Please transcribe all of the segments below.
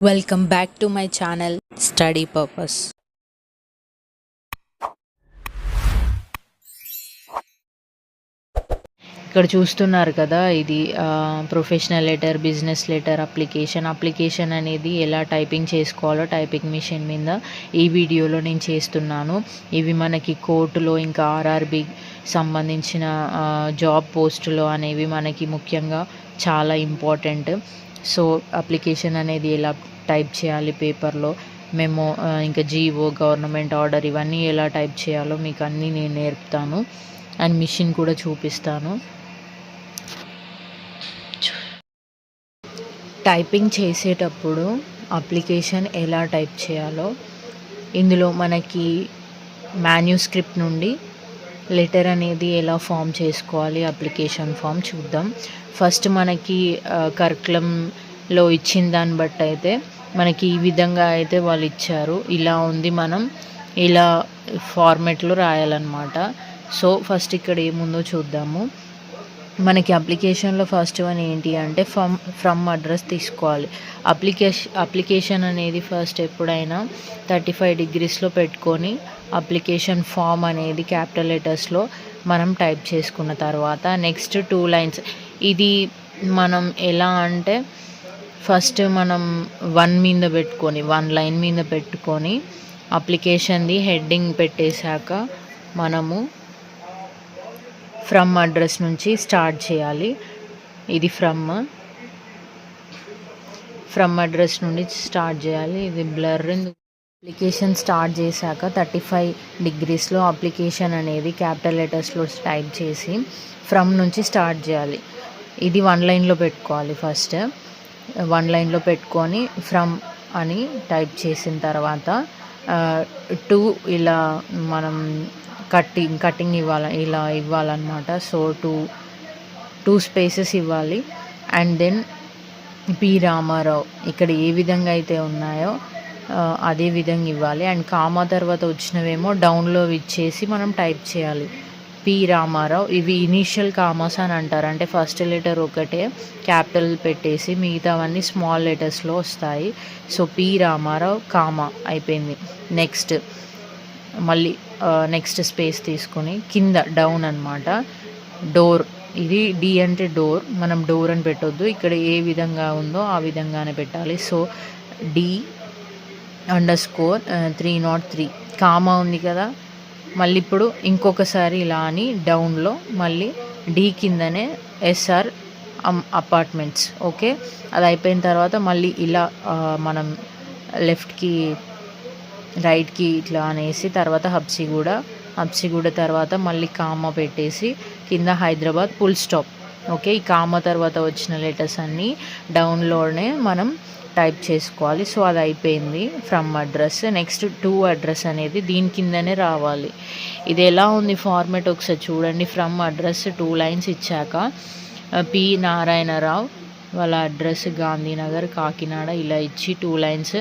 Welcome back to my channel Study Purpose. ఇక్కడ చూస్తున్నారు కదా, ఇది professional letter, business letter application అనేది ఎలా టైపింగ్ చేసుకోవాలో టైపింగ్ మిషన్ మీద ఈ వీడియోలో నేను చేస్తున్నాను. ఇవి మనకి కోర్టులో ఇంకా ఆర్ఆర్బి సంబంధించిన జాబ్ పోస్టులో అనేవి మనకి ముఖ్యంగా చాలా ఇంపార్టెంట్. సో అప్లికేషన్ అనేది ఎలా టైప్ చేయాలి పేపర్లో, మేము ఇంకా జీవో, గవర్నమెంట్ ఆర్డర్ ఇవన్నీ ఎలా టైప్ చేయాలో మీకు అన్నీ నేను నేర్పుతాను అండ్ మిషన్ కూడా చూపిస్తాను. టైపింగ్ చేసేటప్పుడు అప్లికేషన్ ఎలా టైప్ చేయాలో, ఇందులో మనకి మాన్యుస్క్రిప్ట్ నుండి లెటర్ అనేది ఎలా ఫామ్ చేసుకోవాలి, అప్లికేషన్ ఫామ్ చూద్దాం. ఫస్ట్ మనకి కరికులంలో ఇచ్చిన దాన్ని బట్టి అయితే మనకి ఈ విధంగా అయితే వాళ్ళు ఇచ్చారు. ఇలా ఉంది, మనం ఇలా ఫార్మెట్లో రాయాలన్నమాట. సో ఫస్ట్ ఇక్కడ ఏముందో చూద్దాము. మనకి అప్లికేషన్లో ఫస్ట్ వన్ ఏంటి అంటే ఫ్రమ్ అడ్రస్ తీసుకోవాలి. అప్లికేషన్ అనేది ఫస్ట్ ఎప్పుడైనా 35 degreesలో పెట్టుకొని అప్లికేషన్ ఫామ్ అనేది క్యాపిటల్ లెటర్స్లో మనం టైప్ చేసుకున్న తర్వాత నెక్స్ట్ 2 lines. ఇది మనం ఎలా అంటే ఫస్ట్ మనం 1 line మీద పెట్టుకొని అప్లికేషన్ది హెడ్డింగ్ పెట్టేశాక మనము ఫ్రమ్ అడ్రస్ నుంచి స్టార్ట్ చేయాలి. ఇది ఫ్రమ్ అడ్రస్ నుండి స్టార్ట్ చేయాలి. ఇది బ్లర్. అప్లికేషన్ స్టార్ట్ చేశాక 35 degreesలో అప్లికేషన్ అనేది క్యాపిటల్ లెటర్స్లో టైప్ చేసి ఫ్రమ్ నుంచి స్టార్ట్ చేయాలి. ఇది 1 lineలో పెట్టుకోవాలి. ఫస్ట్ 1 lineలో పెట్టుకొని ఫ్రమ్ అని టైప్ చేసిన తర్వాత 2 ఇలా మనం కటింగ్ ఇలా ఇవ్వాలన్నమాట. సో 2 spaces ఇవ్వాలి. అండ్ దెన్ పి రామారావు ఇక్కడ ఏ విధంగా అయితే ఉన్నాయో అదే విధంగా ఇవ్వాలి. అండ్ కామా తర్వాత వచ్చినవేమో డౌన్లో ఇచ్చేసి మనం టైప్ చేయాలి. పి రామారావు, ఇవి ఇనీషియల్ కామాస్ అని అంటారు. అంటే ఫస్ట్ లెటర్ ఒకటే క్యాపిటల్ పెట్టేసి మిగతావన్నీ స్మాల్ లెటర్స్లో వస్తాయి. సో పి రామారావు కామా అయిపోయింది. నెక్స్ట్ మళ్ళీ నెక్స్ట్ స్పేస్ తీసుకొని కింద డౌన్ అనమాట. డోర్, ఇది డి అంటే డోర్, మనం డోర్ అని పెట్టొద్దు. ఇక్కడ ఏ విధంగా ఉందో ఆ విధంగానే పెట్టాలి. సో D_303 కామా ఉంది కదా, మళ్ళీ ఇప్పుడు ఇంకొకసారి ఇలా అని డౌన్లో మళ్ళీ డి కిందనే ఎస్ఆర్ అపార్ట్మెంట్స్. ఓకే, అది అయిపోయిన తర్వాత మళ్ళీ ఇలా మనం లెఫ్ట్కి రైట్కి ఇట్లా అనేసి తర్వాత హబ్సిగూడ తర్వాత మళ్ళీ కామా పెట్టేసి కింద హైదరాబాద్ ఫుల్ స్టాప్. ఓకే, ఈ కామా తర్వాత వచ్చిన లెటర్స్ అన్నీ డౌన్లోనే మనం టైప్ చేసుకోవాలి. సో అది అయిపోయింది from address. Next to address అనేది దీని కిందనే రావాలి. ఇది ఎలా ఉంది ఫార్మేట్ ఒకసారి చూడండి. ఫ్రమ్ అడ్రస్ 2 lines ఇచ్చాక పి నారాయణరావు వాళ్ళ అడ్రస్ గాంధీనగర్ కాకినాడ ఇలా ఇచ్చి 2 lines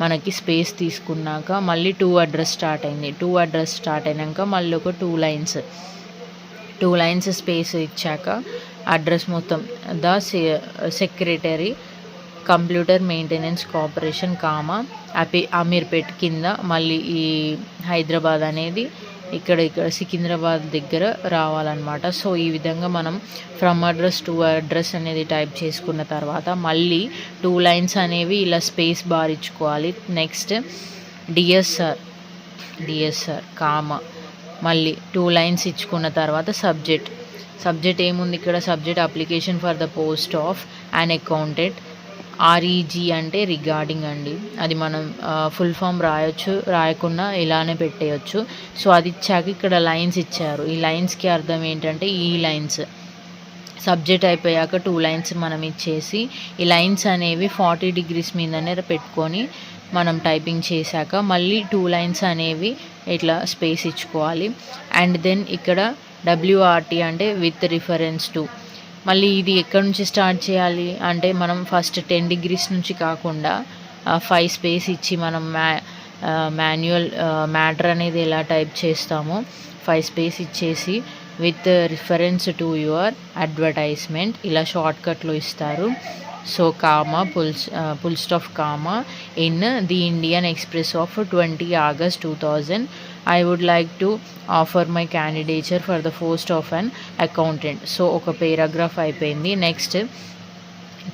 మనకి స్పేస్ తీసుకున్నాక మళ్ళీ 2 అడ్రస్ స్టార్ట్ అయింది. 2 అడ్రస్ స్టార్ట్ అయినాక మళ్ళీ ఒక 2 lines స్పేస్ ఇచ్చాక అడ్రస్ మొత్తం secretary computer maintenance corporation comma Ameerpet కింద మళ్ళీ ఈ హైదరాబాద్ అనేది ఇక్కడ సికింద్రాబాద్ దగ్గర రావాలన్నమాట. సో ఈ విధంగా మనం ఫ్రమ్ అడ్రస్ టు అడ్రస్ అనేది టైప్ చేసుకున్న తర్వాత మళ్ళీ 2 lines అనేవి ఇలా స్పేస్ బార్ ఇచ్చుకోవాలి. నెక్స్ట్ డిఎస్ఆర్ కామా మళ్ళీ 2 lines ఇచ్చుకున్న తర్వాత సబ్జెక్ట్ ఏముంది ఇక్కడ, subject application for the post of an accountant. REG అంటే రిగార్డింగ్ అండి, అది మనం ఫుల్ ఫామ్ రాయొచ్చు, రాయకుండా ఇలానే పెట్టేయచ్చు. సో అది ఇచ్చాక ఇక్కడ లైన్స్ ఇచ్చారు. ఈ లైన్స్కి అర్థం ఏంటంటే ఈ లైన్స్ సబ్జెక్ట్ అయిపోయాక 2 lines మనం ఇచ్చేసి ఈ లైన్స్ అనేవి 40 degrees మీదనే పెట్టుకొని మనం టైపింగ్ చేశాక మళ్ళీ 2 lines అనేవి ఇట్లా స్పేస్ ఇచ్చుకోవాలి. అండ్ దెన్ ఇక్కడ WRT అంటే విత్ రిఫరెన్స్ టు. మళ్ళీ ఇది ఎక్కడి నుంచి స్టార్ట్ చేయాలి అంటే మనం ఫస్ట్ 10 degrees నుంచి కాకుండా 5 space ఇచ్చి మనం మాన్యువల్ మ్యాటర్ అనేది ఎలా టైప్ చేస్తామో 5 space ఇచ్చేసి with reference to your advertisement ఇలా షార్ట్కట్లో ఇస్తారు. So comma full stop comma in the Indian Express of 20 August 2000 I would like to offer my candidature for the post of an accountant. So ఒక paragraph అయిపోయింది. Next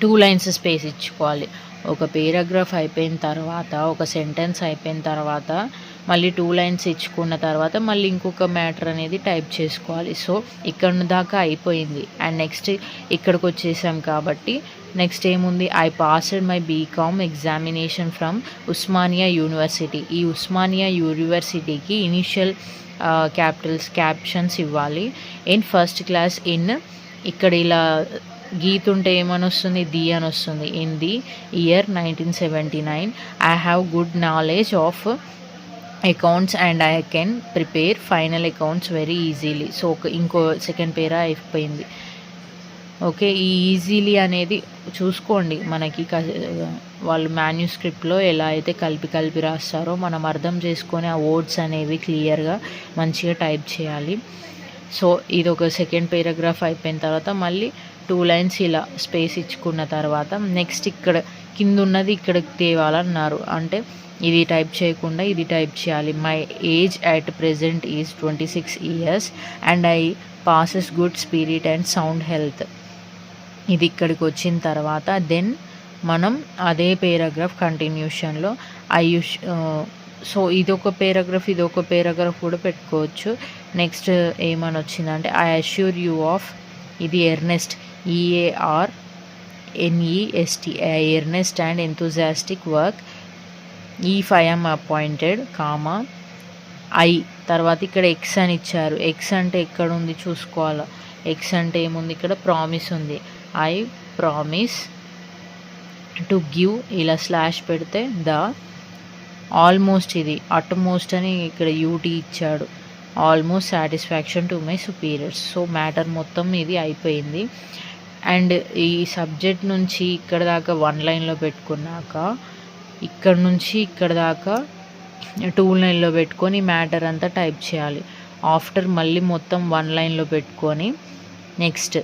2 lines space ఇచ్చుకోవాలి. ఒక paragraph అయిపోయిన తర్వాత, ఒక sentence అయిపోయిన తర్వాత మళ్ళీ 2 లైన్స్ ఇచ్చుకున్న తర్వాత మళ్ళీ ఇంకొక మ్యాటర్ అనేది టైప్ చేసుకోవాలి. సో ఇక్కడ దాకా అయిపోయింది. అండ్ నెక్స్ట్ ఇక్కడికి వచ్చేసాం కాబట్టి నెక్స్ట్ ఏముంది, I passed my BCom examination from Osmania university. ఈ ఉస్మానియా యూనివర్సిటీకి ఇనిషియల్ క్యాప్షన్స్ ఇవ్వాలి. ఇన్ ఫస్ట్ క్లాస్ ఇన్, ఇక్కడ ఇలా గీతుంటే ఏమని వస్తుంది, ది అని వస్తుంది. In the year 1979 I have good knowledge of accounts and I can prepare final accounts very easily. So ఇంకో సెకండ్ పేరా అయిపోయింది. ఓకే, ఈ ఈజీలీ అనేది చూసుకోండి, మనకి వాళ్ళు మాన్యుస్క్రిప్ట్లో ఎలా అయితే కలిపి రాస్తారో మనం అర్థం చేసుకొని ఆ వర్డ్స్ అనేవి క్లియర్గా మంచిగా టైప్ చేయాలి. సో ఇది ఒక సెకండ్ పేరాగ్రాఫ్ అయిపోయిన తర్వాత మళ్ళీ 2 లైన్స్ ఇలా స్పేస్ ఇచ్చుకున్న తర్వాత నెక్స్ట్ ఇక్కడ కింద ఉన్నది ఇక్కడికి తేవాలన్నారు. అంటే ఇది టైప్ చేయకుండా ఇది టైప్ చేయాలి. My age at present is 26 years and I passes good spirit and sound health. ఇది ఇక్కడికి వచ్చిన తర్వాత దెన్ మనం అదే పేరాగ్రాఫ్ కంటిన్యూషన్లో సో ఇదొక పేరాగ్రాఫ్ కూడా పెట్టుకోవచ్చు. నెక్స్ట్ ఏమని వచ్చిందంటే ఐ అష్యూర్ యూ ఆఫ్, ఇది earnest EARNEST earnest and enthusiastic work if I am appointed comma I తర్వాత ఇక్కడ ఎక్స్ అని ఇచ్చారు. ఎక్స్ అంటే ఎక్కడ ఉంది చూసుకోవాలి. ఎక్స్ అంటే ఏముంది, ఇక్కడ ప్రామిస్ ఉంది. ఐ ప్రామిస్ టు గివ్, ఇలా స్లాష్ పెడితే ద ఆల్మోస్ట్, ఇది అట్మోస్ట్ అని ఇక్కడ యూటీ ఇచ్చాడు. Almost satisfaction to my superiors. So matter మొత్తం ఇది అయిపోయింది. అండ్ ఈ సబ్జెక్ట్ నుంచి ఇక్కడ దాకా 1 లైన్లో పెట్టుకున్నాక ఇక్కడ నుంచి ఇక్కడ దాకా 2 లైన్లో పెట్టుకొని మ్యాటర్ అంతా టైప్ చేయాలి. ఆఫ్టర్ మళ్ళీ మొత్తం 1 లైన్లో పెట్టుకొని నెక్స్ట్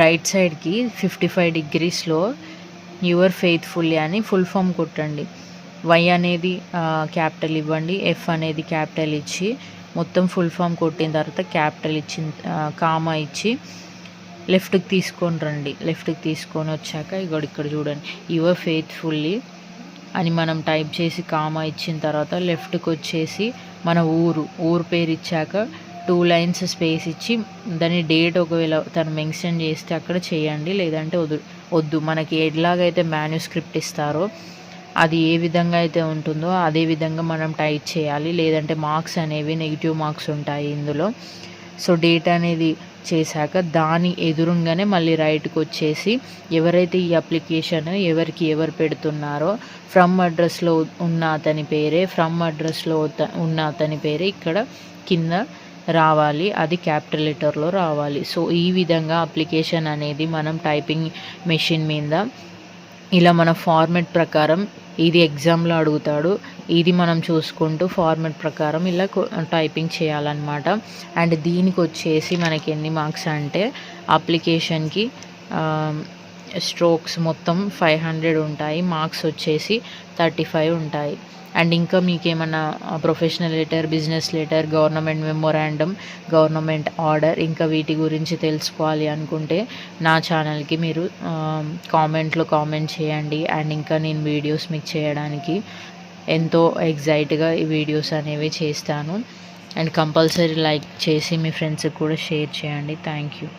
రైట్ సైడ్కి 55 degreesలో యువర్ ఫెయిత్ఫుల్లీ అని ఫుల్ ఫామ్ కొట్టండి. వై అనేది క్యాపిటల్ ఇవ్వండి, ఎఫ్ అనేది క్యాపిటల్ ఇచ్చి మొత్తం ఫుల్ ఫామ్ కొట్టిన తర్వాత క్యాపిటల్ ఇచ్చిన కామా ఇచ్చి లెఫ్ట్కి తీసుకొని రండి. లెఫ్ట్కి తీసుకొని వచ్చాక ఇక్కడ చూడండి యువర్ ఫెయిత్ఫుల్లీ అని మనం టైప్ చేసి కామా ఇచ్చిన తర్వాత లెఫ్ట్కి వచ్చేసి మన ఊరు పేరు ఇచ్చాక 2 లైన్స్ స్పేస్ ఇచ్చి దాని డేట్ ఒకవేళ తను మెన్షన్ చేస్తే అక్కడ చేయండి, లేదంటే వద్దు. మనకి ఎలాగైతే మాన్యుస్క్రిప్ట్ ఇస్తారో అది ఏ విధంగా అయితే ఉంటుందో అదే విధంగా మనం టైప్ చేయాలి, లేదంటే మార్క్స్ అనేవి నెగిటివ్ మార్క్స్ ఉంటాయి ఇందులో. సో డేట్ అనేది చేశాక దాని ఎదురుగానే మళ్ళీ రైట్కి వచ్చేసి ఎవరైతే ఈ అప్లికేషన్ ఎవరు పెడుతున్నారో ఫ్రమ్ అడ్రస్లో ఉన్న అతని పేరే ఇక్కడ కింద రావాలి, అది క్యాపిటల్ లెటర్లో రావాలి. సో ఈ విధంగా అప్లికేషన్ అనేది మనం టైపింగ్ మెషిన్ మీద ఇలా మన ఫార్మెట్ ప్రకారం, ఇది ఎగ్జామ్లో అడుగుతాడు, ఇది మనం చూసుకుంటూ ఫార్మెట్ ప్రకారం ఇలా టైపింగ్ చేయాలన్నమాట. అండ్ దీనికి వచ్చేసి మనకి ఎన్ని మార్క్స్ అంటే అప్లికేషన్కి స్ట్రోక్స్ మొత్తం 500 ఉంటాయి, మార్క్స్ వచ్చేసి 35 ఉంటాయి. అండ్ ఇంకా మీకు ఏమన్నా professional letter, business letter, government memorandum, government order ఇంకా వీటి గురించి తెలుసుకోవాలి అనుకుంటే నా ఛానల్కి మీరు కామెంట్లో కామెంట్ చేయండి. అండ్ ఇంకా నేను వీడియోస్ మీకు చేయడానికి ఎంతో ఎగ్జైట్గా ఈ వీడియోస్ అనేవి చేస్తాను. అండ్ కంపల్సరీ లైక్ చేసి మీ ఫ్రెండ్స్కి కూడా షేర్ చేయండి. Thank you.